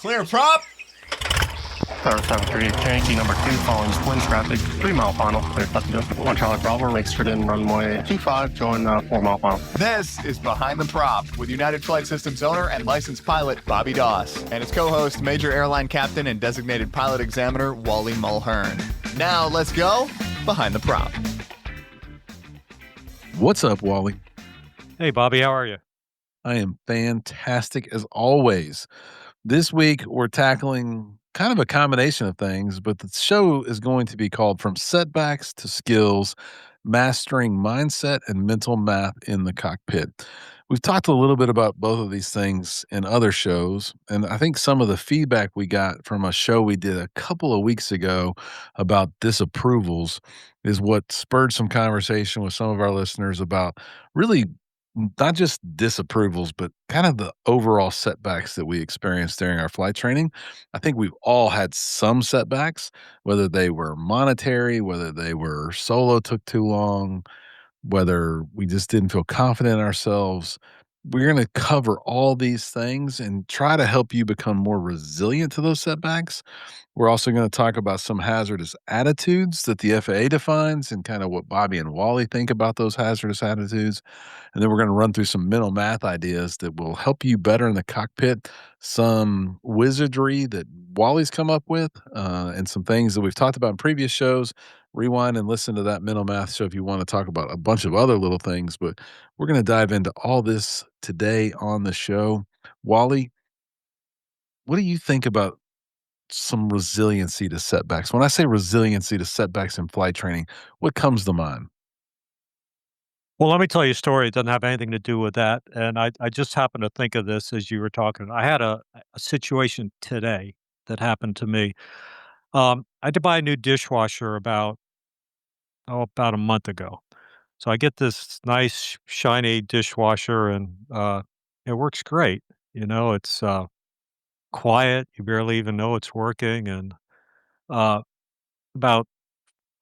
Clear prop. Tower 73, Yankee number 2, following twin traffic, 3 mile final, clear passenger. 1 Charlie Bravo, make straight in runway 25, join 4 mile final. This is Behind the Prop with United Flight Systems owner and licensed pilot Bobby Doss and his co-host, Major Airline Captain and designated pilot examiner Wally Mulhearn. Now let's go Behind the Prop. What's up, Wally? Hey, Bobby, how are you? I am fantastic as always. This week, we're tackling kind of a combination of things, but the show is going to be called From Setbacks to Skills, Mastering Mindset and Mental Math in the Cockpit. We've talked a little bit about both of these things in other shows, and I think some of the feedback we got from a show we did a couple of weeks ago about disapprovals is what spurred some conversation with some of our listeners about really not just disapprovals, but kind of the overall setbacks that we experienced during our flight training. I think we've all had some setbacks, whether they were monetary, whether they were solo took too long, whether we just didn't feel confident in ourselves. We're going to cover all these things and try to help you become more resilient to those setbacks. We're also going to talk about some hazardous attitudes that the FAA defines and kind of what Bobby and Wally think about those hazardous attitudes. And then we're going to run through some mental math ideas that will help you better in the cockpit, some wizardry that Wally's come up with, and some things that we've talked about in previous shows. Rewind and listen to that mental math show if you want to talk about a bunch of other little things. But we're going to dive into all this today on the show. Wally, what do you think about some resiliency to setbacks? When I say resiliency to setbacks in flight training, what comes to mind? Well, let me tell you a story. It doesn't have anything to do with that. And I just happened to think of this as you were talking. I had a situation today that happened to me. I had to buy a new dishwasher about a month ago. So I get this nice, shiny dishwasher and it works great. It's quiet. You barely even know it's working. And uh, about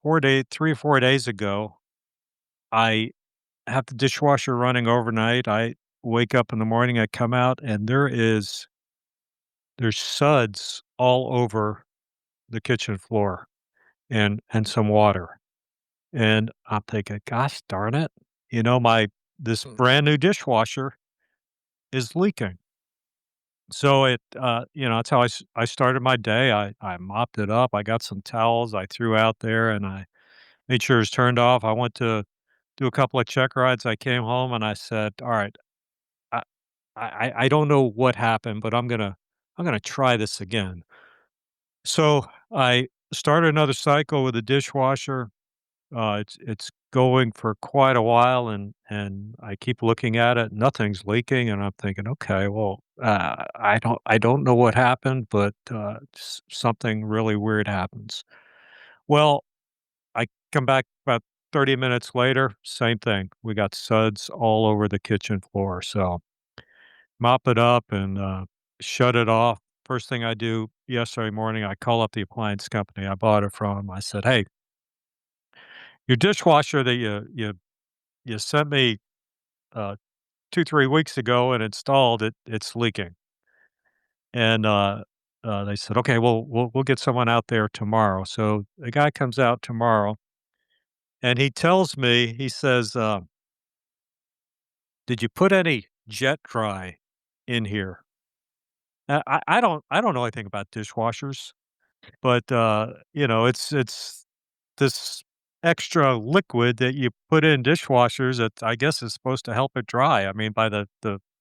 3 or 4 days ago, I have the dishwasher running overnight. I wake up in the morning, I come out, and there's suds all over the kitchen floor and some water. And I'm thinking, gosh darn it. My this brand new dishwasher is leaking. So that's how I started my day. I mopped it up. I got some towels I threw out there and I made sure it was turned off. I went to do a couple of check rides. I came home and I said, all right, I I don't know what happened, but I'm gonna try this again. So I started another cycle with the dishwasher. It's going for quite a while, and I keep looking at it. Nothing's leaking, and I'm thinking, okay, well, I don't know what happened, but something really weird happens. Well, I come back about 30 minutes later, same thing. We got suds all over the kitchen floor. So mop it up and, shut it off. First thing I do yesterday morning, I call up the appliance company I bought it from. I said, "Hey, your dishwasher that you sent me, uh, 2, 3 weeks ago and installed, it's leaking." And, they said, "Okay, well, we'll get someone out there tomorrow." So the guy comes out tomorrow, and he tells me, he says, "Did you put any jet dry in here?" I don't know anything about dishwashers. But, it's this extra liquid that you put in dishwashers that I guess is supposed to help it dry. I mean, by the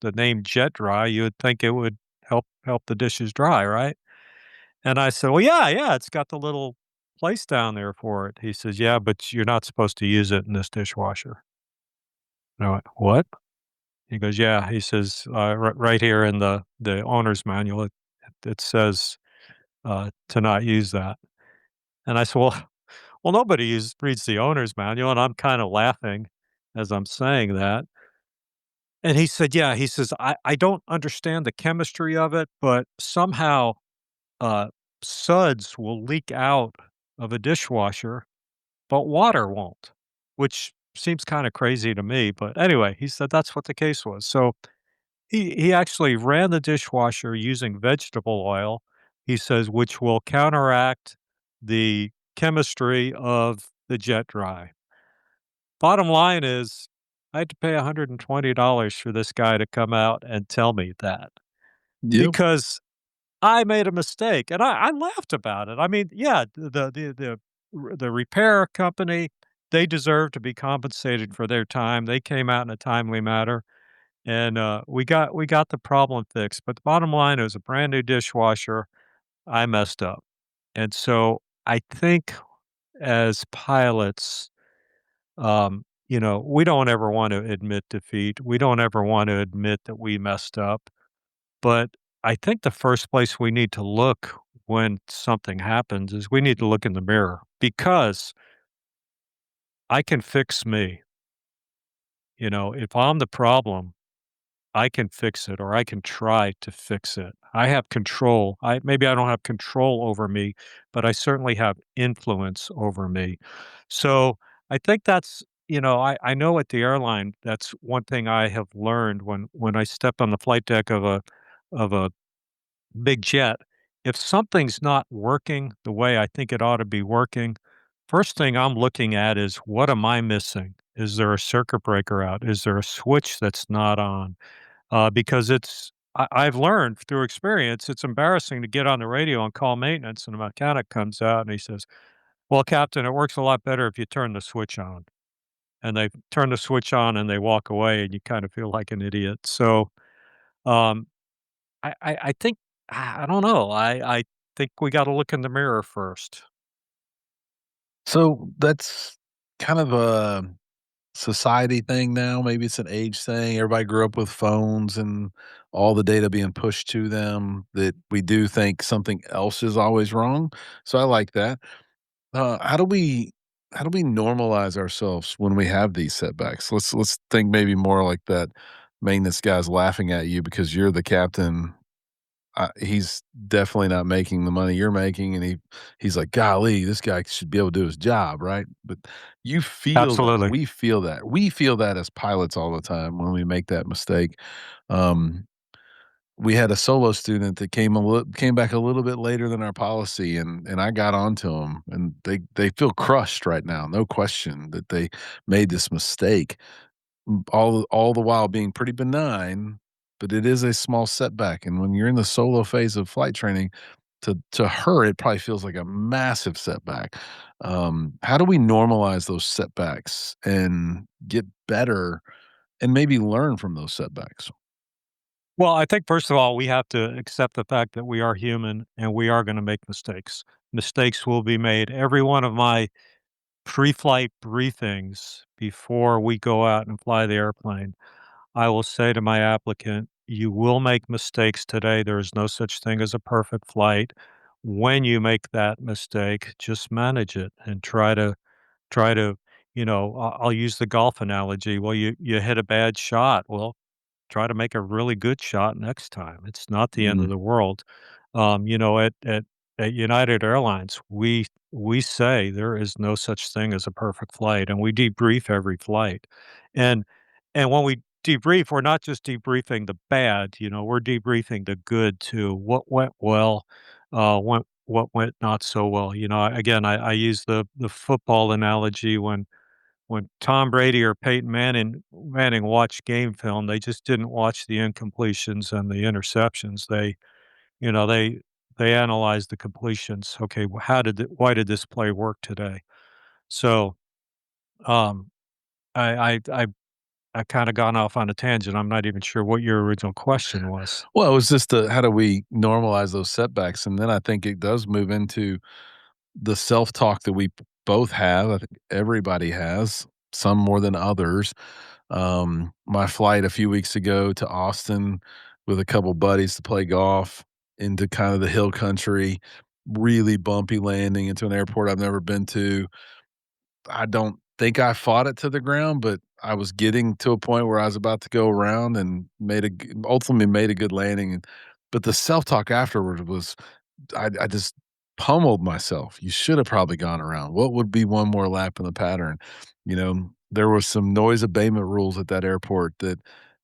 name jet dry, you would think it would help the dishes dry, right? And I said, "Well, yeah, it's got the little place down there for it." He says, "Yeah, but you're not supposed to use it in this dishwasher." And I went, "What?" He goes, "Yeah." He says, right here in the owner's manual, it says, to not use that." And I said, "Well, nobody reads the owner's manual," and I'm kinda laughing as I'm saying that. And he said, "Yeah," he says, "I don't understand the chemistry of it, but somehow, uh, suds will leak out of a dishwasher, but water won't," which seems kinda crazy to me, but anyway, he said that's what the case was. So he actually ran the dishwasher using vegetable oil, he says, which will counteract the chemistry of the jet dry. Bottom line is, I had to pay $120 for this guy to come out and tell me that Yep. because I made a mistake, and I laughed about it. I mean, yeah, the repair company, they deserve to be compensated for their time. They came out in a timely manner, and, we got the problem fixed, but the bottom line, it was a brand new dishwasher. I messed up, and so I think as pilots, we don't ever want to admit defeat. We don't ever want to admit that we messed up. But I think the first place we need to look when something happens is we need to look in the mirror because I can fix me. If I'm the problem, I can fix it or I can try to fix it. I have control. Maybe I don't have control over me, but I certainly have influence over me. So I think I know at the airline, that's one thing I have learned when I step on the flight deck of a big jet. If something's not working the way I think it ought to be working, first thing I'm looking at is what am I missing? Is there a circuit breaker out? Is there a switch that's not on? Because I've learned through experience, it's embarrassing to get on the radio and call maintenance, and a mechanic comes out and he says, "Well, Captain, it works a lot better if you turn the switch on." And they turn the switch on and they walk away, and you kind of feel like an idiot. So, um, I think I don't know. I think we got to look in the mirror first. So that's kind of a society thing now. Maybe it's an age thing. Everybody grew up with phones and all the data being pushed to them that we do think something else is always wrong. So I like that. How do we normalize ourselves when we have these setbacks? Let's think maybe more like that maintenance guy's laughing at you because you're the captain. He's definitely not making the money you're making, and he's like, "Golly, this guy should be able to do his job, right?" But you feel that. Absolutely. We feel that. We feel that as pilots all the time when we make that mistake. Um, we had a solo student that came back a little bit later than our policy, and I got onto them, and they feel crushed right now, no question that they made this mistake. All the while being pretty benign, but it is a small setback, and when you're in the solo phase of flight training, to her, it probably feels like a massive setback. How do we normalize those setbacks and get better and maybe learn from those setbacks? Well, I think first of all, we have to accept the fact that we are human and we are going to make mistakes. Mistakes will be made. Every one of my pre-flight briefings before we go out and fly the airplane, I will say to my applicant, you will make mistakes today. There is no such thing as a perfect flight. When you make that mistake, just manage it and try to, I'll use the golf analogy. Well, you hit a bad shot. Well, try to make a really good shot next time. It's not the end of Mm, the world. At United Airlines, we say there is no such thing as a perfect flight, and we debrief every flight. And and when we debrief, we're not just debriefing the bad, we're debriefing the good too. What went well, what went not so well. Again, I use the football analogy when Tom Brady or Peyton Manning watched game film, they just didn't watch the incompletions and the interceptions. You know, they they analyzed the completions. Okay, why did this play work today? So, um, I kind of gone off on a tangent. I'm not even sure what your original question was. well, it was just how do we normalize those setbacks? And then I think it does move into the self-talk that we both have. I think everybody has, some more than others. My flight a few weeks ago to Austin with a couple buddies to play golf into kind of the hill country, really bumpy landing into an airport I've never been to. I don't think I fought it to the ground, but I was getting to a point where I was about to go around and ultimately made a good landing. But the self-talk afterward was I just pummeled myself. You should have probably gone around. What would be one more lap in the pattern? There was some noise abatement rules at that airport that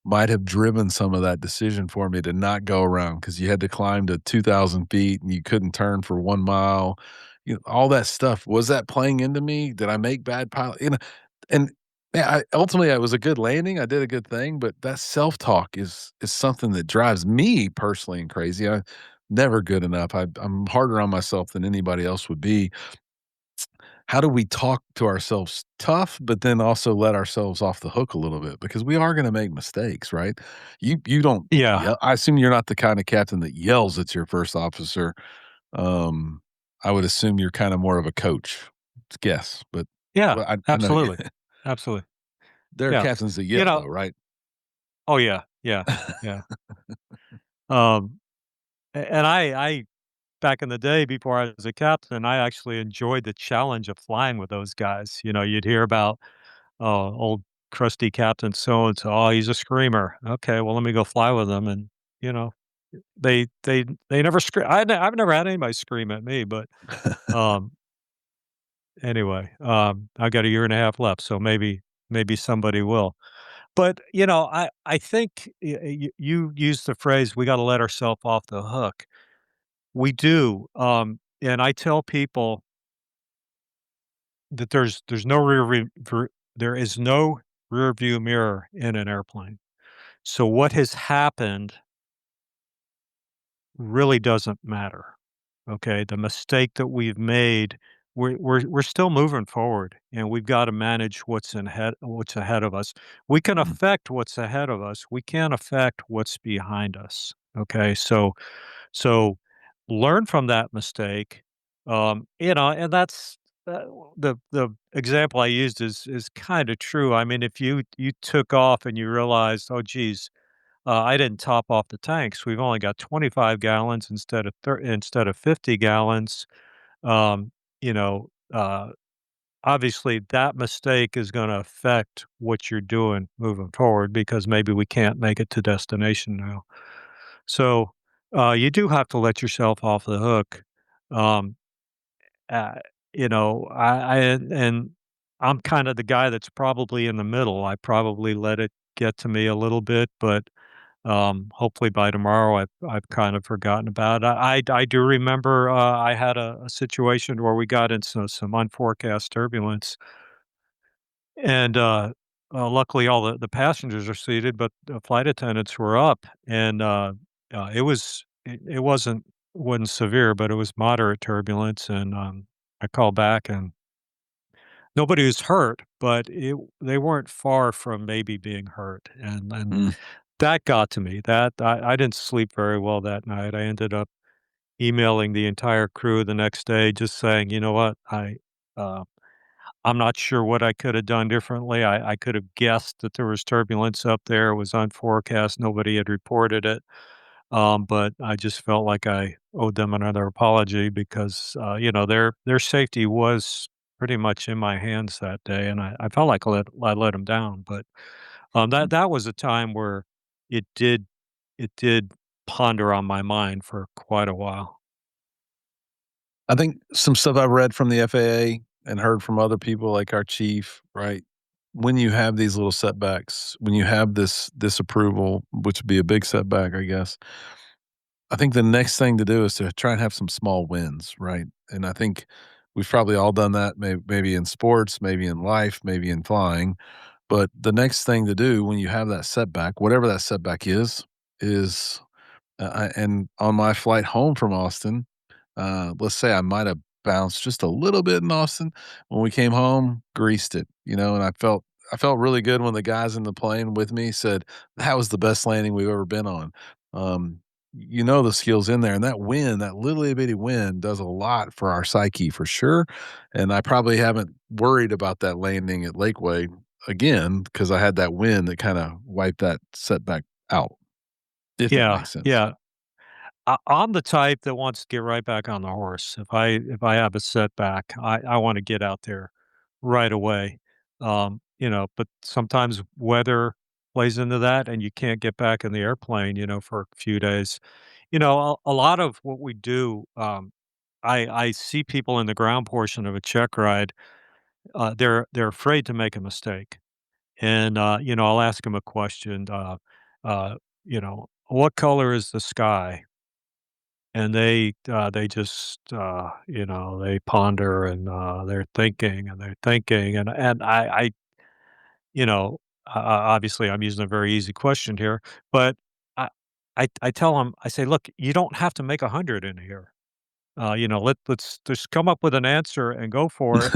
might have driven some of that decision for me to not go around because you had to climb to 2,000 feet and you couldn't turn for 1 mile. You know, all that stuff. Was that playing into me? Did I make bad pilot? You know, and yeah, ultimately, it was a good landing. I did a good thing, but that self-talk is something that drives me personally and crazy. I never good enough. I'm harder on myself than anybody else would be. How do we talk to ourselves tough, but then also let ourselves off the hook a little bit? Because we are gonna make mistakes, right? You don't Yeah. yell. I assume you're not the kind of captain that yells at your first officer. Um, I would assume you're kinda more of a coach. It's guess, but Yeah, well, I know you absolutely. Absolutely. there are Yeah. captains that You yell know though, right? Oh, yeah. Yeah. Yeah. Um, and I back in the day before I was a captain, I actually enjoyed the challenge of flying with those guys. You know, you'd hear about, old crusty Captain so and so, "Oh, he's a screamer." Okay, well, let me go fly with him, and, you know, they never I've never had anybody scream at me, but, um, anyway, I got a year and a half left, so maybe somebody will. But, you know, I think you used the phrase, "We gotta let ourselves off the hook." We do, and I tell people that there's no there is no rear view mirror in an airplane. So what has happened really doesn't matter. Okay, the mistake that we've made, we're still moving forward, and we've got to manage what's ahead of us. We can Mm, affect what's ahead of us. We can't affect what's behind us. Okay, so learn from that mistake. You know, and that's uh, the example I used is kind of true. I mean, if you took off and you realized, oh, geez, I didn't top off the tanks. We've only got 25 gallons instead of 50 gallons. Um, you know, obviously that mistake is going to affect what you're doing moving forward because maybe we can't make it to destination now. So you do have to let yourself off the hook. Um, uh, you know, and I'm kind of the guy that's probably in the middle. I probably let it get to me a little bit, but hopefully by tomorrow, I've kind of forgotten about it. I do remember, I had a situation where we got into some unforecast turbulence, and, luckily, all the passengers are seated, but the flight attendants were up, and, it wasn't severe, but it was moderate turbulence, and, I called back, and nobody was hurt, but they weren't far from maybe being hurt, and mm. that got to me. That I didn't sleep very well that night. I ended up emailing the entire crew the next day just saying, "You know what? Uh, I'm not sure what I could have done differently. I could have guessed that there was turbulence up there. It was unforecast. Nobody had reported it. But I just felt like I owed them another apology because, you know, their safety was pretty much in my hands that day, and I felt like I let them down. But that was a time where it did it did ponder on my mind for quite a while. I think some stuff I've read from the FAA and heard from other people like our chief, right? When you have these little setbacks, when you have this disapproval, which would be a big setback, I guess, I think the next thing to do is to try and have some small wins, right? And I think we've probably all done that, maybe in sports, maybe in life, maybe in flying. But the next thing to do when you have that setback, whatever that setback is and on my flight home from Austin, let's say I might have bounced just a little bit in Austin. When we came home, greased it, you know, and I felt really good when the guys in the plane with me said that was the best landing we've ever been on. Um, you know the skills in there, and that wind, that little itty bitty wind, does a lot for our psyche for sure. And I probably haven't worried about that landing at Lakeway again because I had that wind that kind of wiped that setback out. If that Yeah, makes sense. yeah. I'm the type that wants to get right back on the horse. If I have a setback, I want to get out there right away. You know, but sometimes weather plays into that, and you can't get back in the airplane, you know, for a few days. You know, a lot of what we do, I see people in the ground portion of a check ride. They're afraid to make a mistake, and you know, I'll ask them a question. uh, "What color is the sky?" And they just, they ponder and, they're thinking, and you know, obviously, I'm using a very easy question here, but I I tell them, I say, "Look, you don't have to make 100 in here. Let's just come up with an answer and go for it."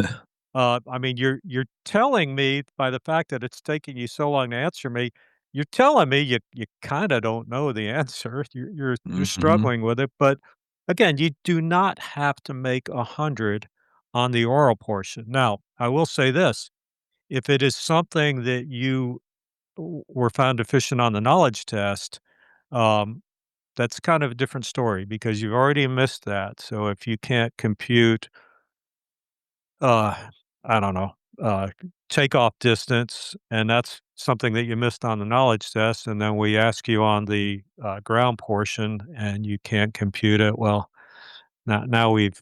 I mean, you're telling me by the fact that it's taking you so long to answer me, you're telling me you kinda don't know the answer. You're Mhm. struggling with it, but again, you do not have to make 100 on the oral portion. Now, I will say this, if it is something that you were found deficient on the knowledge test, um, that's kind of a different story because you've already missed that. So if you can't compute uh, I don't know, uh, takeoff distance, and that's something that you missed on the knowledge test, and then we ask you on the, ground portion, and you can't compute it. Well, now we've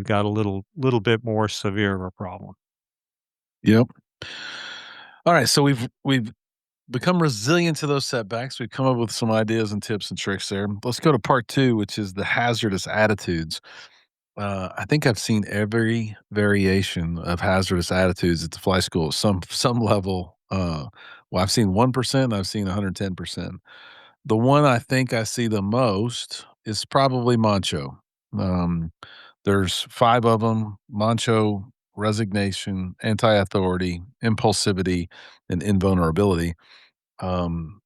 got a little bit more severe of a problem. Yep. All right, so we've become resilient to those setbacks. We've come up with some ideas and tips and tricks there. Let's go to part 2, which is the hazardous attitudes. I think I've seen every variation of hazardous attitudes at the fly school at some level. Well, I've seen 1%, I've seen 110%. The one I think I see the most is probably macho. Um, there's 5 of them: macho, resignation, anti-authority, impulsivity, and invulnerability. Um,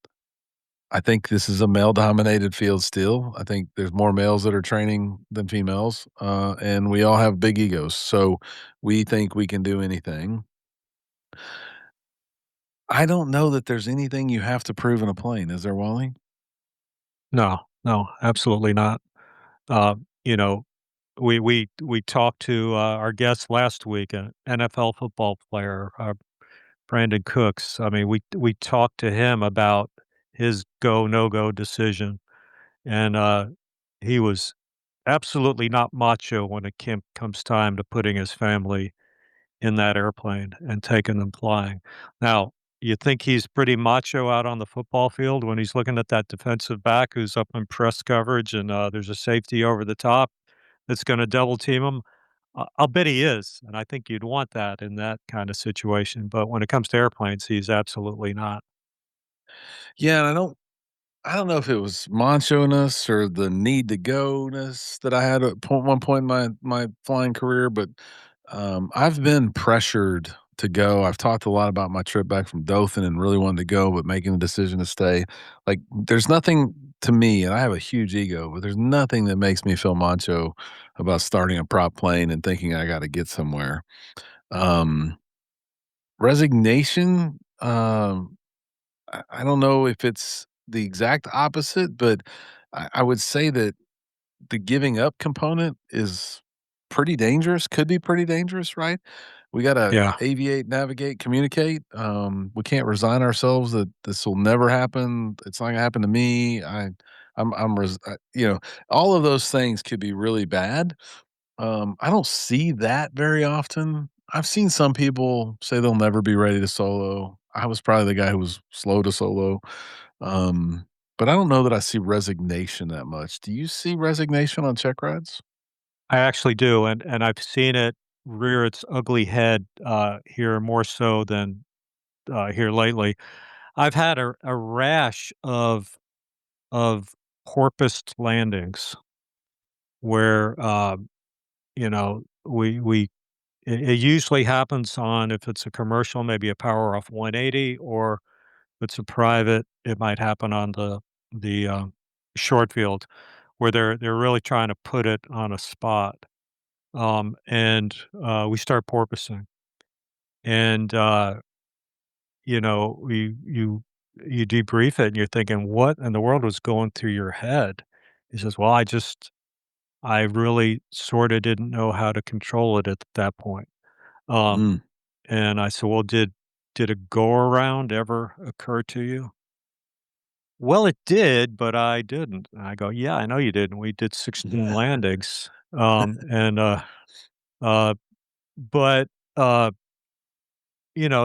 I think this is a male-dominated field still. I think there's more males that are training than females, and we all have big egos, so we think we can do anything. I don't know that there's anything you have to prove in a plane, is there, Wally? No, no, absolutely not. Uh, you know, we talked to, our guest last week, an NFL football player, Brandon Cooks. I mean, we talked to him about his go, no-go decision, and, he was absolutely not macho when it comes time to putting his family in that airplane and taking them flying. Now, you think he's pretty macho out on the football field when he's looking at that defensive back who's up in press coverage and, there's a safety over the top that's gonna double team him? I'll bet he is, and I think you'd want that in that kinda situation, but when it comes to airplanes, he's absolutely not. Yeah, and I don't know if it was macho-ness or the need to go-ness that I had at one point in my flying career, but, I've been pressured to go. I've talked a lot about my trip back from Dothan and really wanted to go, but making the decision to stay. Like, there's nothing to me, and I have a huge ego, but there's nothing that makes me feel macho about starting a prop plane and thinking I gotta get somewhere. Um, resignation, I don't know if it's the exact opposite, but I would say that the giving up component is pretty dangerous, could be pretty dangerous, right? We gotta Yeah. aviate, navigate, communicate. We can't resign ourselves that this will never happen. It's not gonna happen to me. All of those things could be really bad. I don't see that very often. I've seen some people say they'll never be ready to solo. I was probably the guy who was slow to solo. Um, but I don't know that I see resignation that much. Do you see resignation on check rides? I actually do, and I've seen it rear its ugly head, here more so than, here lately. I've had a rash of porpoised landings where, we it usually happens on if it's a commercial, maybe a power off 180, or if it's a private, it might happen on the short field where they're really trying to put it on a spot. We start porpoising, and, you know, you debrief it, and you're thinking, "What in the world was going through your head?" He says, "Well, I really sorta didn't know how to control it at that point." Um, Mm. and I said, "Well, did a go around ever occur to you?" "Well, it did, but I didn't." And I go, "Yeah, I know you didn't. We did 16 landings." Uh, but, uh,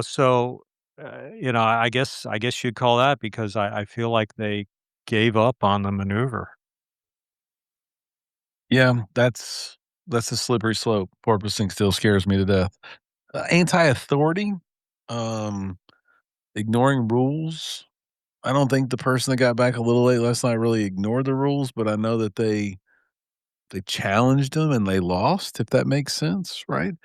so I guess you'd call that because I feel like they gave up on the maneuver. Yeah, that's a slippery slope. Porpoising still scares me to death. Anti-authority, um, ignoring rules. I don't think the person that got back a little late last night really ignored the rules, but I know that they challenged them and they lost, if that makes sense, right?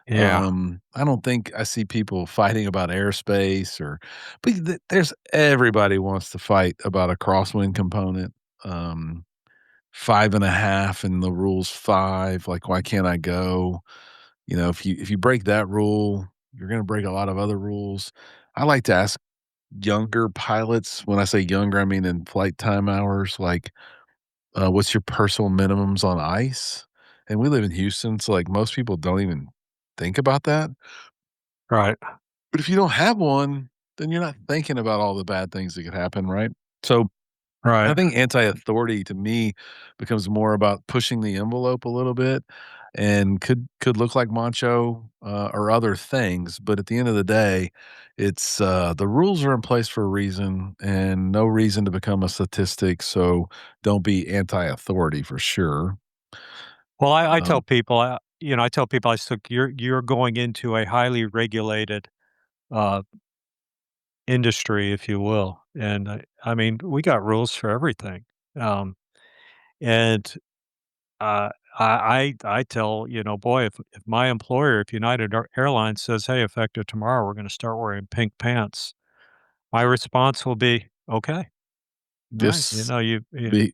Yeah. I don't think I see people fighting about airspace but there's everybody wants to fight about a crosswind component. Um, 5.5 and the rule's 5, like, why can't I go? If you break that rule, you're gonna break a lot of other rules. I like to ask younger pilots, when I say younger, I mean in flight time hours, like, what's your personal minimums on ice? And we live in Houston, so, like, most people don't even think about that. Right. But if you don't have one, then you're not thinking about all the bad things that could happen, right? So, I Right. think anti-authority to me becomes more about pushing the envelope a little bit and could look like macho, or other things, but at the end of the day, it's, the rules are in place for a reason and no reason to become a statistic, so don't be anti-authority for sure. Well, I tell Um, people, I tell people, I said, you're going into a highly regulated, uh, industry, if you will, and I mean, we got rules for everything, um, and, uh, I tell, boy, if my employer, if United Airlines says, "Hey, effective tomorrow, we're gonna start wearing pink pants," my response will be, "Okay, alright, just you be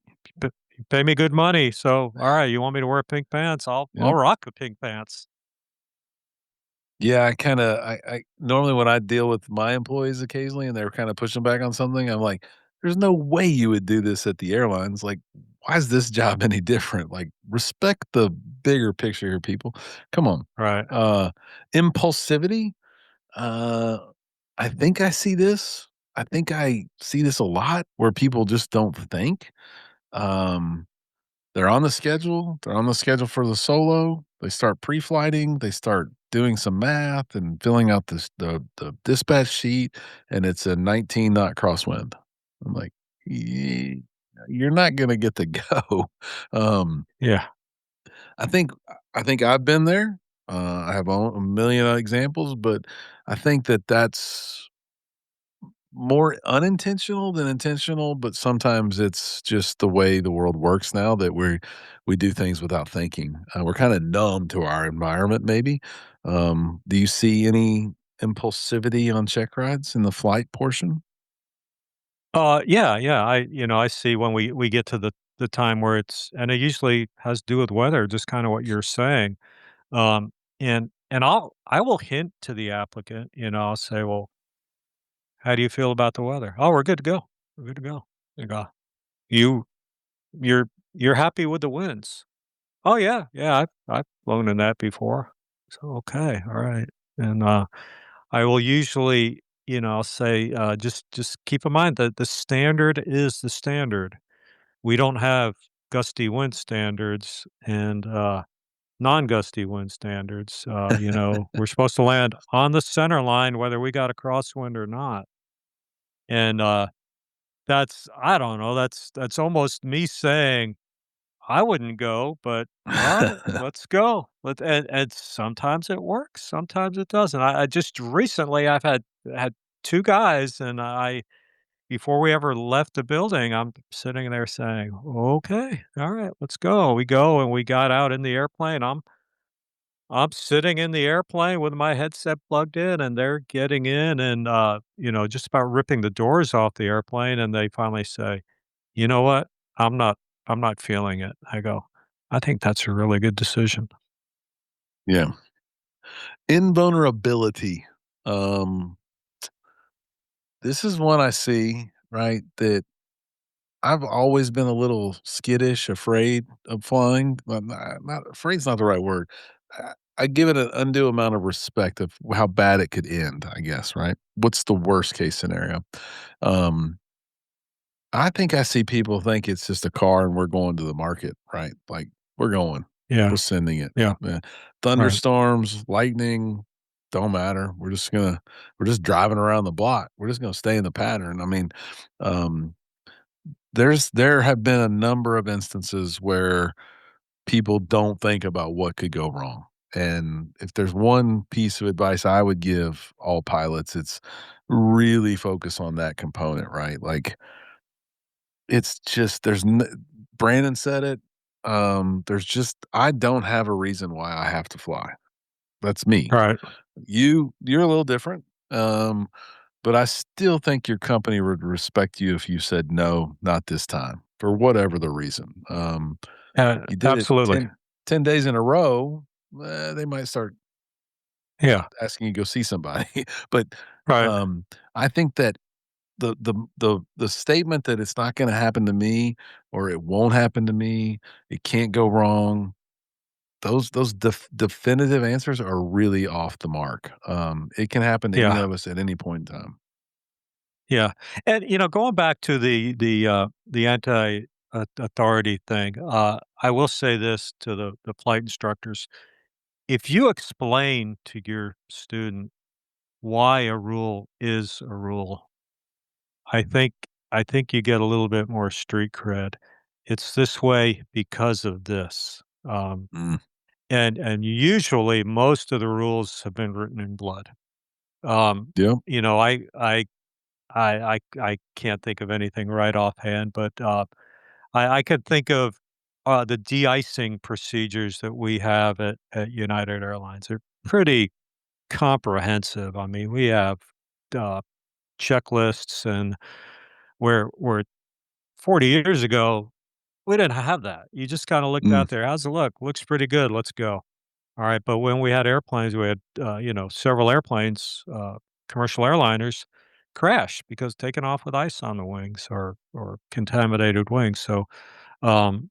you pay me good money, so, alright, you want me to wear pink pants? I'll Yep. rock the pink pants." Yeah, I normally when I deal with my employees occasionally and they're kinda pushing back on something, I'm like, "There's no way you would do this at the airlines, like, why is this job any different? Like, respect the bigger picture here, people. Come on." Right. Uh, Impulsivity, uh, I think I see this. I think I see this a lot where people just don't think. Um they're on the schedule for the solo, they start pre-flighting, they start doing some math and filling out the dispatch sheet, and it's a 19 knot crosswind. I'm like, "Ye you're not gonna get to go." Um, Yeah. I think I think I've been there. I have a million examples, but I think that that's more unintentional than intentional, but sometimes it's just the way the world works now that we do things without thinking. We're kinda numb to our environment maybe. Do you see any impulsivity on check rides in the flight portion? Yeah, yeah, I see when we get to the time where and it usually has to do with weather, just kinda what you're saying, and I will hint to the applicant, I'll say, "Well, how do you feel about the weather?" "Oh, we're good to go. We're good to go." I go, "You you're you're happy with the winds?" "Oh, yeah, yeah, I've flown in that before." So, "Okay, alright." And, I will usually, I'll say, just keep in mind that the standard is the standard. We don't have gusty wind standards and, non-gusty wind standards. We're supposed to land on the center line whether we got a crosswind or not. And, that's I don't know, that's almost me saying, "I wouldn't go, but alright, let's go." And sometimes it works, sometimes it doesn't. I just recently, I've had 2 guys, and before we ever left the building, I'm sitting there saying, "Okay, alright, let's go." We go, and we got out in the airplane. I'm sitting in the airplane with my headset plugged in, and they're getting in and, just about ripping the doors off the airplane, and they finally say, "You know what? I'm not I'm not feeling it." I go, "I think that's a really good decision." Yeah. Invulnerability. Um, this is one I see, right, that I've always been a little skittish, afraid of flying. Well, not afraid's not the right word. I give it an undue amount of respect of how bad it could end, I guess, right? What's the worst case scenario? Um, I think I see people think it's just a car and we're going to the market, right? Like we're going, Yeah, we're sending it. yeah, Yeah. right. Thunderstorms, lightning, don't matter. We're just driving around the block. We're just gonna stay in the pattern. I mean, um, there have been a number of instances where people don't think about what could go wrong. And if there's one piece of advice I would give all pilots, it's really focus on that component, right? Like it's just Brandon said it. There's just I don't have a reason why I have to fly. That's me. Right. You're a little different. But I still think your company would respect you if you said no, not this time, for whatever the reason. You did it Absolutely. 10 days in a row, they might start Yeah. asking you to go see somebody. But, Right. I think that the statement that it's not gonna happen to me or it won't happen to me, it can't go wrong, those definitive answers are really off the mark. It can happen to any Yeah. of us at any point in time. Yeah. And, going back to the anti authority thing, I will say this to the flight instructors. If you explain to your student why a rule is a rule, I think I think you get a little bit more street cred. It's this way because of this. Mm, And usually most of the rules have been written in blood. Um, yeah. you know, I can't think of anything right offhand, but I could think of the de-icing procedures that we have at United Airlines. They're pretty comprehensive. I mean, we have uh, checklists, and where 40 years ago we didn't have that. You just kind of looked Mm, out there. How's it look? Looks pretty good. Let's go. All right, but when we had airplanes, we had, several airplanes, commercial airliners crash because taken off with ice on the wings or contaminated wings. So, um,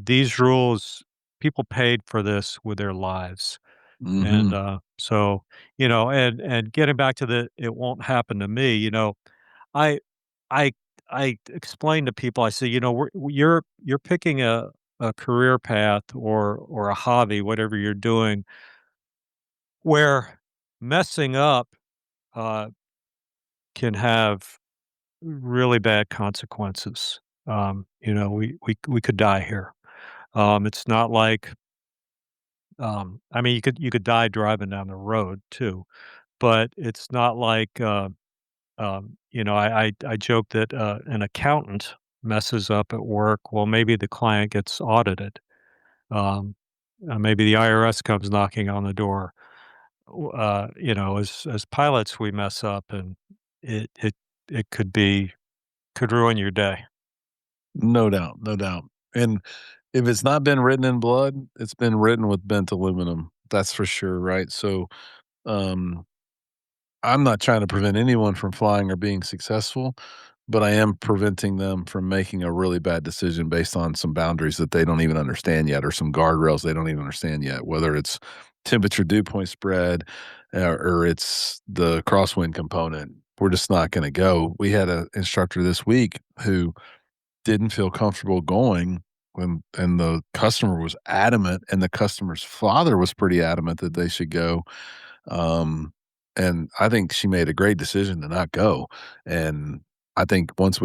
these rules, people paid for this with their lives. And, mhm, and getting back to it won't happen to me, I I I explain to people, I say, you're picking a career path or a hobby, whatever you're doing, where messing up, uh, can have really bad consequences. We could die here. It's not like, I mean, you could die driving down the road too, but it's not like, I joke that, an accountant messes up at work. Well, maybe the client gets audited. Um, Maybe the IRS comes knocking on the door. As pilots, we mess up, and it it it could ruin your day. no doubt, no doubt. And if it's not been written in blood, it's been written with bent aluminum. That's for sure, right? So, um, I'm not trying to prevent anyone from flying or being successful, but I am preventing them from making a really bad decision based on some boundaries that they don't even understand yet or some guardrails they don't even understand yet, whether it's temperature dew point spread or it's the crosswind component. We're just not going to go. We had an instructor this week who didn't feel comfortable going and the customer was adamant and the customer's father was pretty adamant that they should go. Um, and I think she made a great decision to not go. And I think once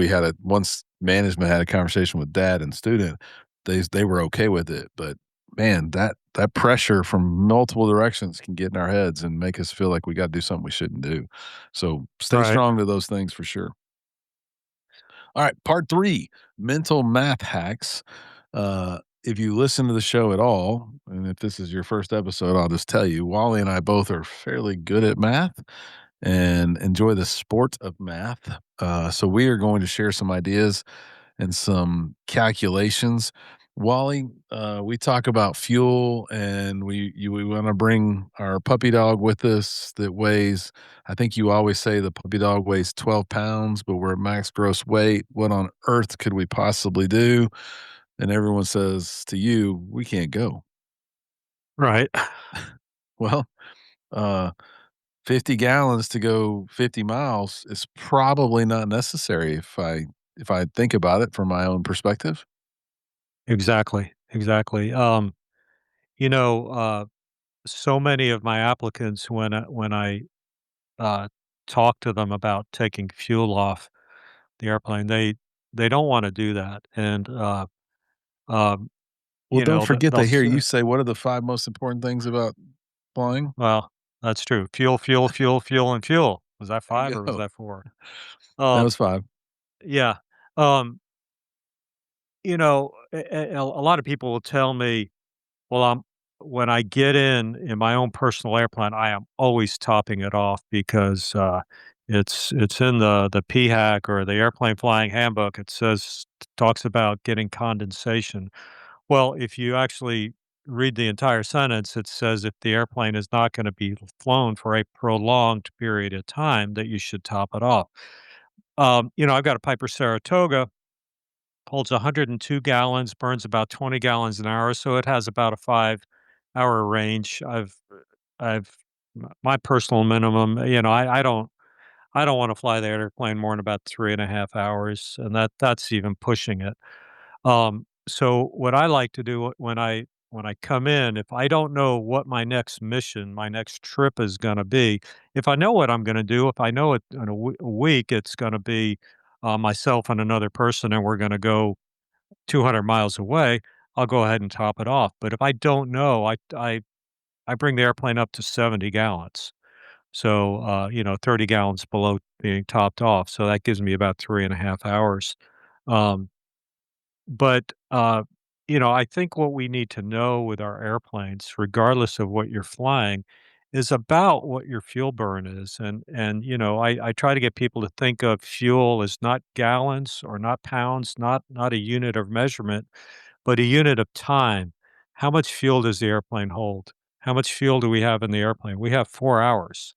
management had a conversation with dad and student, they were okay with it. But man, that pressure from multiple directions can get in our heads and make us feel like we got to do something we shouldn't do. So stay Right. strong to those things for sure. All right, part 3, mental math hacks. If you listen to the show at all, and if this is your first episode, I'll just tell you, Wally and I both are fairly good at math and enjoy the sport of math. So we are going to share some ideas and some calculations. Wally, we talk about fuel, and we want to bring our puppy dog with us that weighs. I think you always say the puppy dog weighs 12 pounds, but we're at max gross weight. What on earth could we possibly do? And everyone says to you, we can't go. Right. Well, uh, 50 gallons to go 50 miles is probably not necessary if I think about it from my own perspective. Exactly. Exactly. You know, uh, so many of my applicants when I uh, talk to them about taking fuel off the airplane, they don't want to do that, and um, Well, don't forget they'll to hear you say, what are the 5 most important things about flying? well, that's true. Fuel, fuel, fuel, fuel, and fuel. Was that There 5 you or was go. that 4? That Um, was 5. yeah. Um, a lot of people will tell me, well, when I get in my own personal airplane, I am always topping it off because it's in the PHAC or the airplane flying handbook. It says talks about getting condensation. Well, if you actually read the entire sentence, it says if the airplane is not going to be flown for a prolonged period of time, that you should top it off. I've got a Piper Saratoga, holds 102 gallons, burns about 20 gallons an hour, so it has about a 5-hour range. I've my personal minimum, I don't want to fly the airplane more than about 3.5 hours, and that's even pushing it. So what I like to do when I come in, if I don't know what my next mission, my next trip is going to be, if I know what I'm going to do, if I know it in a week, it's going to be myself and another person, and we're going to go 200 miles away, I'll go ahead and top it off. But if I don't know, I bring the airplane up to 70 gallons. So, 30 gallons below being topped off. So that gives me about 3.5 hours. Um, but I think what we need to know with our airplanes, regardless of what you're flying, is about what your fuel burn is. And I try to get people to think of fuel as not gallons or not pounds, not a unit of measurement, but a unit of time. How much fuel does the airplane hold? How much fuel do we have in the airplane? We have 4 hours.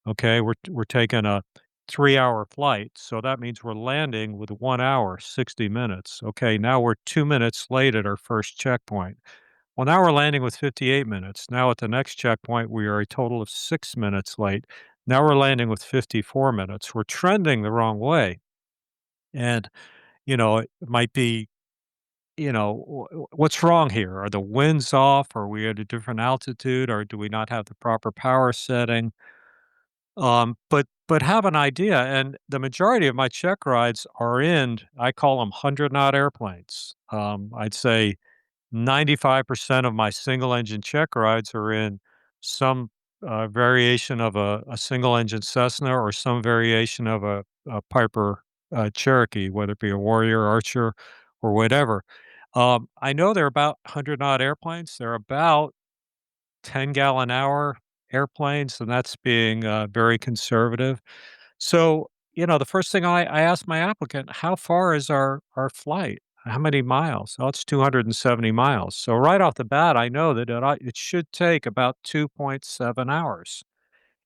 Okay, we're taking a 3-hour flight, so that means we're landing with 1 hour, 60 minutes. Okay, now we're 2 minutes late at our first checkpoint. Well, now we're landing with 58 minutes. Now at the next checkpoint, we are a total of 6 minutes late. Now we're landing with 54 minutes. We're trending the wrong way. And, it might be, what's wrong here? Are the winds off? Are we at a different altitude? Or do we not have the proper power setting? But have an idea, and the majority of my check rides are in, I call them 100-knot airplanes. I'd say 95% of my single engine check rides are in some variation of a single engine Cessna or some variation of a Piper Cherokee, whether it be a Warrior, Archer, or whatever. I know they're about 100-knot airplanes. They're about 10-gallon-hour airplanes, and that's being very conservative. So, the first thing I ask my applicant, how far is our flight? How many miles? Oh, it's 270 miles. So right off the bat, I know that it should take about 2.7 hours.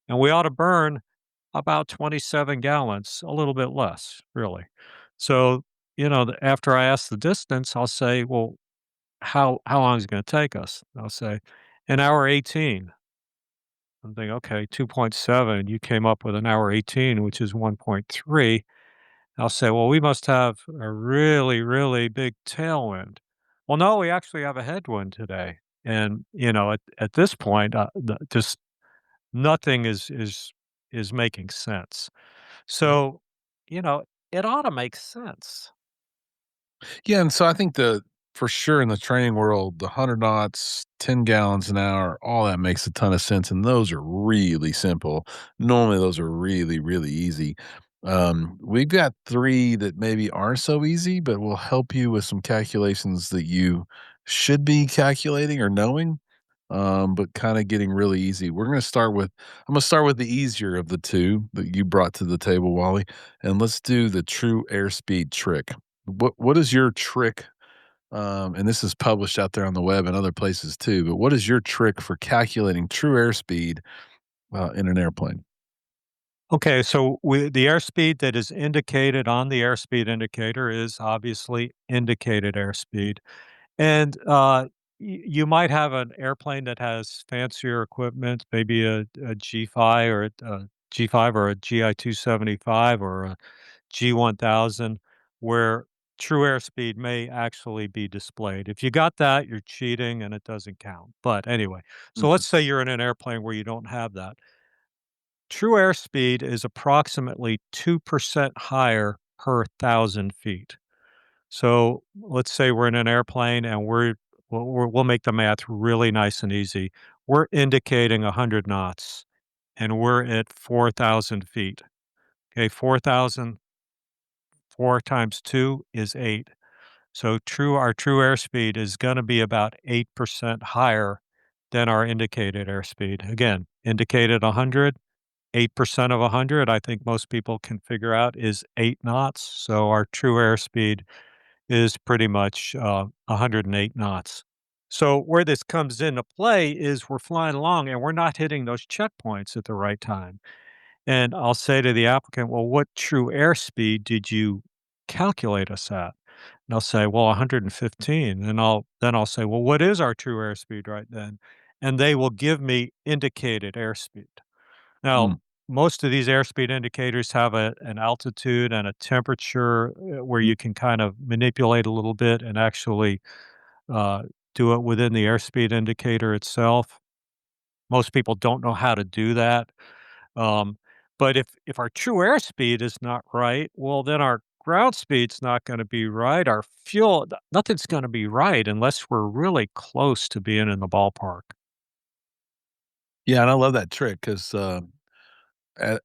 And we ought to burn about 27 gallons, a little bit less, really. So, after I ask the distance, I'll say, well, how long is it going to take us? I'll say, an hour 18. I'm thinking, okay, 2.7, you came up with an hour 18, which is 1.3. I'll say, well, we must have a really, really big tailwind. Well, no, we actually have a headwind today. And, at this point, just nothing is making sense. So, you know, it ought to make sense. Yeah, and so I think for sure in the training world, the 100 knots, 10 gallons an hour, all that makes a ton of sense, and those are really simple. Normally, those are really, really easy. We've got 3 that maybe aren't so easy, but will help you with some calculations that you should be calculating or knowing, but kinda getting really easy. I'm gonna start with the easier of the 2 that you brought to the table, Wally, and let's do the true airspeed trick. What is your trick, and this is published out there on the web and other places too, but what is your trick for calculating true airspeed, in an airplane? Okay, so the airspeed that is indicated on the airspeed indicator is obviously indicated airspeed. And you might have an airplane that has fancier equipment, maybe a G5 or a G5 or a GI 275 or a G1000, where true airspeed may actually be displayed. If you got that, you're cheating and it doesn't count. But anyway, so Mhm. let's say you're in an airplane where you don't have that. True airspeed is approximately 2% higher per 1,000 feet. So let's say we're in an airplane and we'll make the math really nice and easy. We're indicating 100 knots and we're at 4,000 feet. Okay, 4,000, 4 times 2 is 8. So our true airspeed is going to be about 8% higher than our indicated airspeed. Again, indicated 100, 8% of 100, I think most people can figure out is 8 knots. So our true airspeed is pretty much 108 knots. So where this comes into play is we're flying along and we're not hitting those checkpoints at the right time. And I'll say to the applicant, well, what true airspeed did you calculate us at? And they'll say, well, 115. And I'll say, well, what is our true airspeed right then? And they will give me indicated airspeed. Now, Mm. most of these airspeed indicators have an altitude and a temperature where you can kind of manipulate a little bit and actually uh, do it within the airspeed indicator itself. Most people don't know how to do that. Um, but if our true airspeed is not right, well, then our ground speed's not going to be right. Our fuel, nothing's going to be right unless we're really close to being in the ballpark. Yeah, and I love that trick because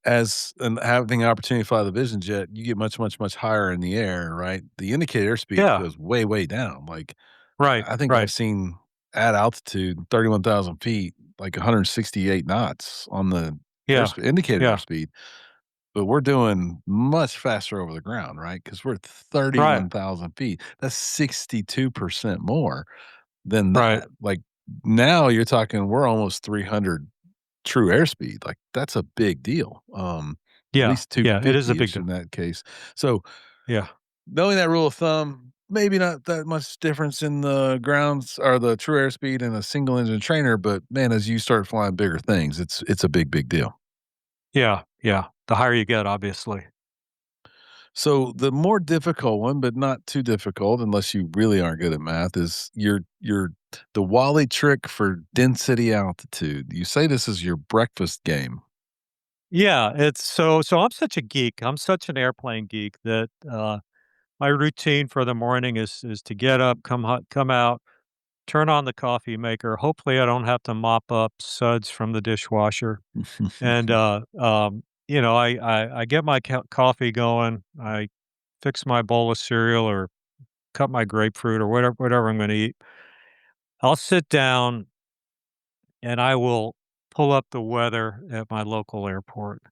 as and having the opportunity to fly the Vision Jet, you get much, much, much higher in the air, right? The indicator airspeed Yeah. goes way, way down. Like Right. I think I've Right. seen at altitude, 31,000 feet, like 168 knots on the Yeah. airspeed, indicated Yeah. airspeed. But we're doing much faster over the ground, right? Because we're at Right. 31,000 feet. That's 62% more than Right. that. Like now you're talking, we're almost 300 true airspeed. Like that's a big deal. At Yeah. least Yeah. It is a 250 big ish deal. in that case. So Yeah. knowing that rule of thumb, maybe not that much difference in the grounds or the true airspeed in a single engine trainer, but man, as you start flying bigger things, it's a big, big deal. Yeah. Yeah. The higher you get, obviously. So the more difficult one, but not too difficult unless you really aren't good at math, is your the Wally trick for density altitude. You say this is your breakfast game. Yeah. So I'm such a geek. I'm such an airplane geek that my routine for the morning is to get up, come out, turn on the coffee maker. Hopefully, I don't have to mop up suds from the dishwasher. And I get my coffee going. I fix my bowl of cereal or cut my grapefruit or whatever I'm going to eat. I'll sit down and I will pull up the weather at my local airport.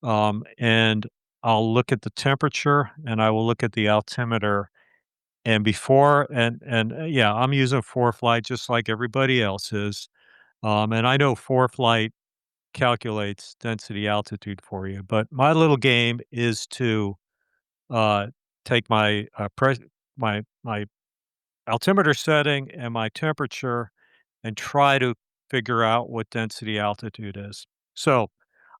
And I'll look at the temperature and I will look at the altimeter. And before yeah, I'm using ForeFlight just like everybody else is. And I know ForeFlight calculates density altitude for you, but my little game is to uh, take my altimeter setting and my temperature and try to figure out what density altitude is. So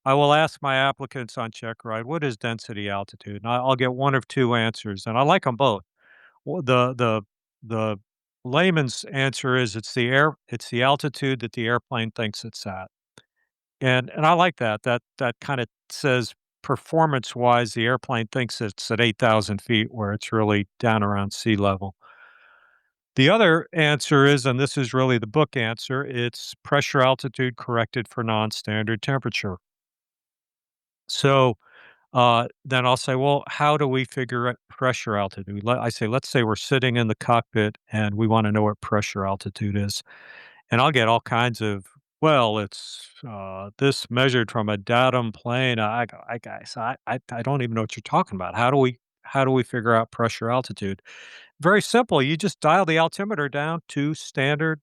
I will ask my applicants on checkride, what is density altitude? And I'll get one of two answers, and I like them both. Well, the layman's answer is it's the altitude that the airplane thinks it's at. And I like that. That kinda says performance-wise, the airplane thinks it's at 8,000 feet where it's really down around sea level. The other answer is, and this is really the book answer, it's pressure altitude corrected for non-standard temperature. So, then I'll say, "Well, how do we figure out pressure altitude?" I say, "Let's say we're sitting in the cockpit and we wanna know what pressure altitude is." And I'll get all kinds of, "Well, it's, this measured from a datum plane." I guys, I don't even know what you're talking about. How do we figure out pressure altitude? Very simple. You just dial the altimeter down to standard,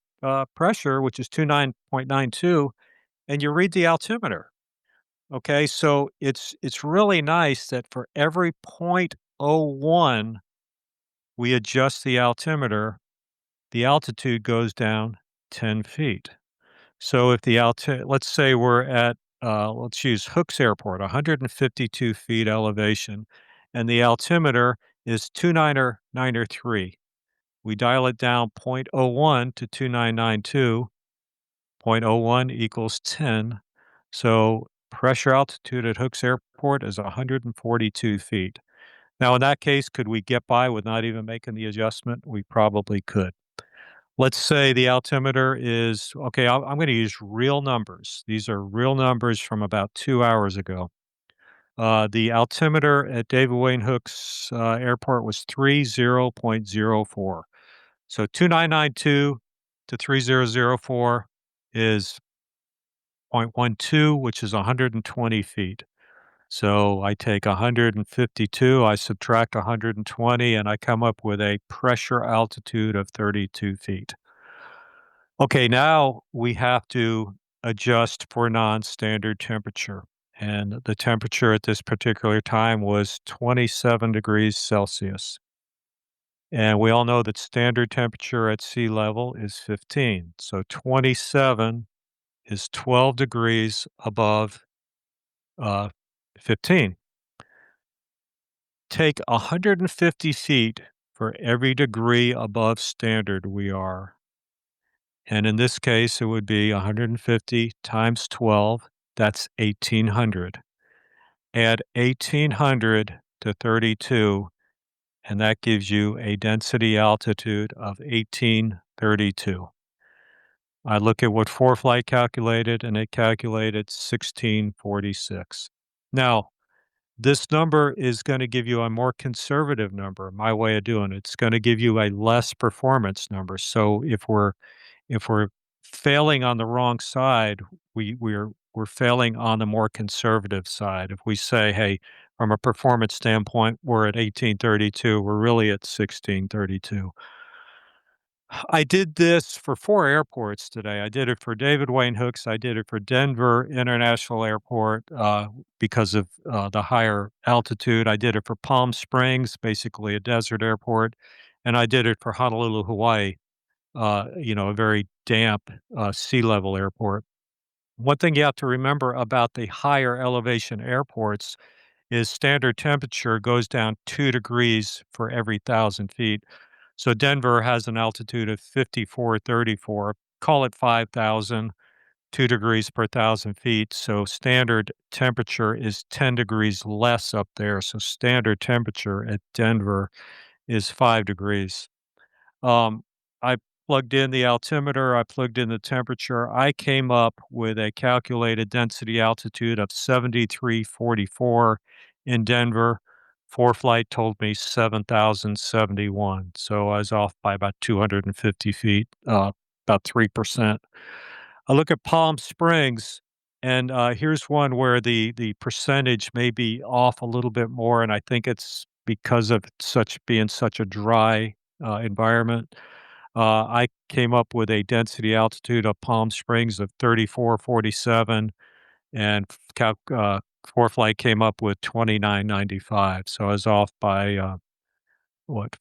pressure, which is 29.92, and you read the altimeter. Okay, so it's really nice that for every point oh 0.01 we adjust the altimeter, the altitude goes down 10 feet. So if let's say we're at, let's use Hooks Airport, 152 feet elevation, and the altimeter is 29903. We dial it down 0.01 to 2992. 0.01 equals 10. So pressure altitude at Hooks Airport is 142 feet. Now, in that case, could we get by with not even making the adjustment? We probably could. Let's say the altimeter is, okay, I'm going to use real numbers. These are real numbers from about 2 hours ago. The altimeter at David Wayne Hooks Airport was 30.04. So 2992 to 3004 is 0.12, which is 120 feet. So I take 152, I subtract 120, and I come up with a pressure altitude of 32 feet. Okay, now we have to adjust for non-standard temperature. And the temperature at this particular time was 27 degrees Celsius. And we all know that standard temperature at sea level is 15. So 27 is 12 degrees above 15. Take 150 feet for every degree above standard we are. And in this case, it would be 150 times 12. That's 1,800. Add 1,800 to 32, and that gives you a density altitude of 1,832. I look at what ForeFlight calculated, and it calculated 1,646. Now, this number is going to give you a more conservative number. My way of doing it, it's going to give you a less performance number. So if we're failing on the wrong side, we're failing on the more conservative side. If we say, hey, from a performance standpoint, we're at 1832, we're really at 1632. I did this for 4 airports today. I did it for David Wayne Hooks. I did it for Denver International Airport because of the higher altitude. I did it for Palm Springs, basically a desert airport. And I did it for Honolulu, Hawaii, a very damp sea level airport. One thing you have to remember about the higher elevation airports is standard temperature goes down 2 degrees for every 1,000 feet. So Denver has an altitude of 5434, call it 5,000, 2 degrees per 1,000 feet. So standard temperature is 10 degrees less up there. So standard temperature at Denver is 5 degrees. I plugged in the altimeter, I plugged in the temperature. I came up with a calculated density altitude of 7344 in Denver. ForeFlight told me 7,071. So I was off by about 250 feet, about 3%. I look at Palm Springs, and here's one where the percentage may be off a little bit more, and I think it's because of being such a dry environment. I came up with a density altitude of Palm Springs of 3447, and ForeFlight came up with 2995. So I was off by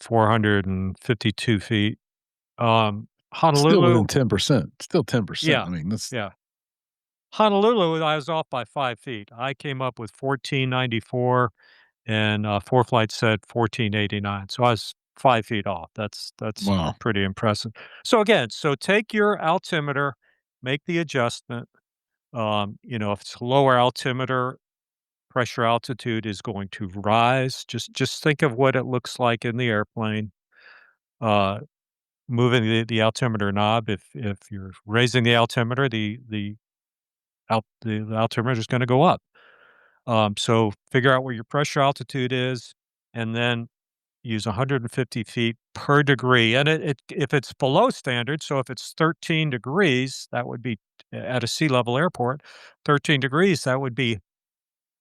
452 feet. Still Honolulu, within 10%. Still 10%. yeah, I mean, that's yeah. Honolulu, I was off by 5 feet. I came up with 1494, and ForeFlight said 1489. So I was 5 feet off. That's wow. pretty impressive. So again, take your altimeter, make the adjustment. If it's lower altimeter, pressure altitude is going to rise. Just think of what it looks like in the airplane. Moving the altimeter knob. If you're raising the altimeter, the altimeter is going to go up. So figure out where your pressure altitude is, and then use 150 feet per degree. And if it's below standard, so if it's 13 degrees, that would be at a sea level airport. 13 degrees, that would be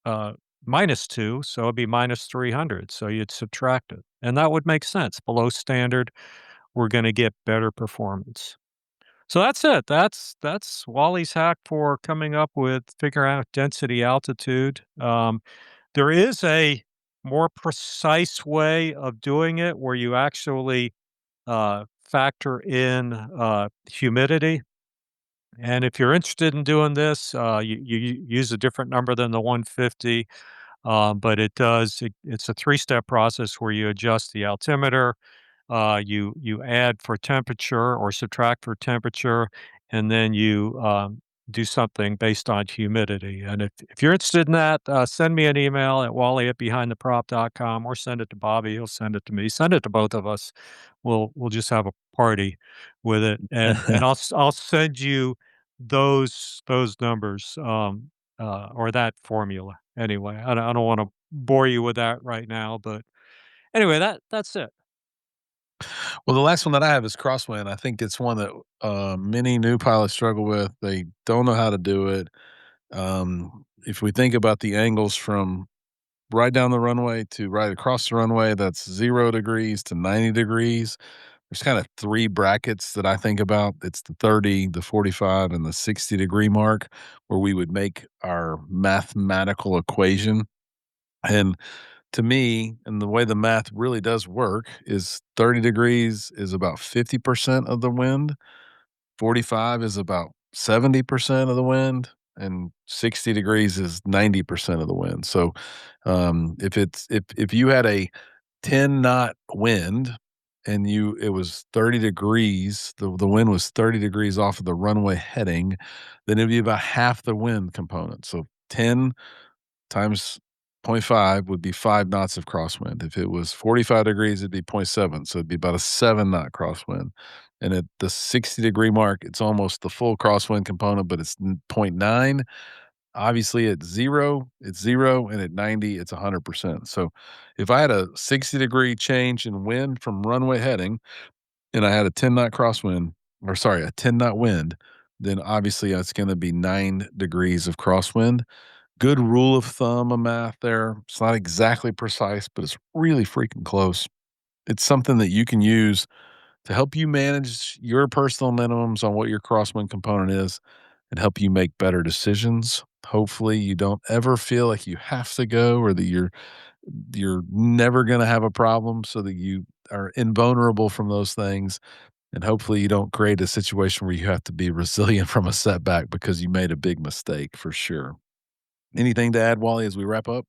-2, so it'd be -300. So you'd subtract it, and that would make sense. Below standard, we're going to get better performance. So that's it. That's Wally's hack for coming up with figuring out density altitude. There is a more precise way of doing it where you actually factor in humidity. And if you're interested in doing this, you use a different number than the 150. But it's a 3-step process where you adjust the altimeter, you add for temperature or subtract for temperature, and then you do something based on humidity. And if you're interested in that, send me an email at wally@behindtheprop.com or send it to Bobby. He'll send it to me. Send it to both of us. We'll just have a party with it, and I'll send you those numbers or that formula. Anyway, I don't want to bore you with that right now, but anyway, that's it. Well, the last one that I have is crosswind. I think it's one that many new pilots struggle with. They don't know how to do it. If we think about the angles from right down the runway to right across the runway, that's 0 degrees to 90 degrees. There's kind of 3 brackets that I think about. It's the 30, the 45, and the 60-degree mark where we would make our mathematical equation. And to me, and the way the math really does work is 30 degrees is about 50% of the wind, 45 is about 70% of the wind, and 60 degrees is 90% of the wind. So if you had a 10 knot wind and it was 30 degrees, the wind was 30 degrees off of the runway heading, then it'd be about half the wind component. So 10 times 0.5 would be 5 knots of crosswind. If it was 45 degrees, it'd be 0.7. So it'd be about a 7-knot crosswind. And at the 60-degree mark, it's almost the full crosswind component, but it's 0.9. Obviously, at 0, it's 0, and at 90, it's 100%. So if I had a 60-degree change in wind from runway heading, and I had a 10-knot crosswind, or sorry, a 10-knot wind, then obviously it's going to be 9 degrees of crosswind. Good rule of thumb of math there. It's not exactly precise, but it's really freaking close. It's something that you can use to help you manage your personal minimums on what your crosswind component is and help you make better decisions. Hopefully you don't ever feel like you have to go or that you're never going to have a problem so that you are invulnerable from those things. And hopefully you don't create a situation where you have to be resilient from a setback because you made a big mistake for sure. Anything to add, Wally, as we wrap up?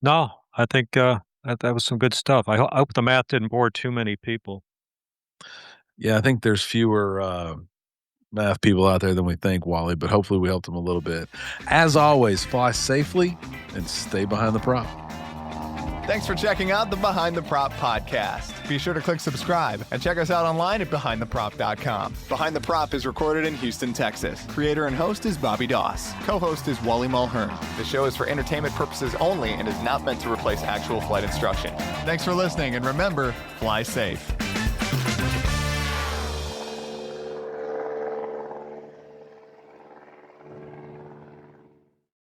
No, I think that was some good stuff. I hope the math didn't bore too many people. Yeah, I think there's fewer math people out there than we think, Wally, but hopefully we helped them a little bit. As always, fly safely and stay behind the prop. Thanks for checking out the Behind the Prop podcast. Be sure to click subscribe and check us out online at behindtheprop.com. Behind the Prop is recorded in Houston, Texas. Creator and host is Bobby Doss. Co-host is Wally Mulhearn. The show is for entertainment purposes only and is not meant to replace actual flight instruction. Thanks for listening, and remember, fly safe.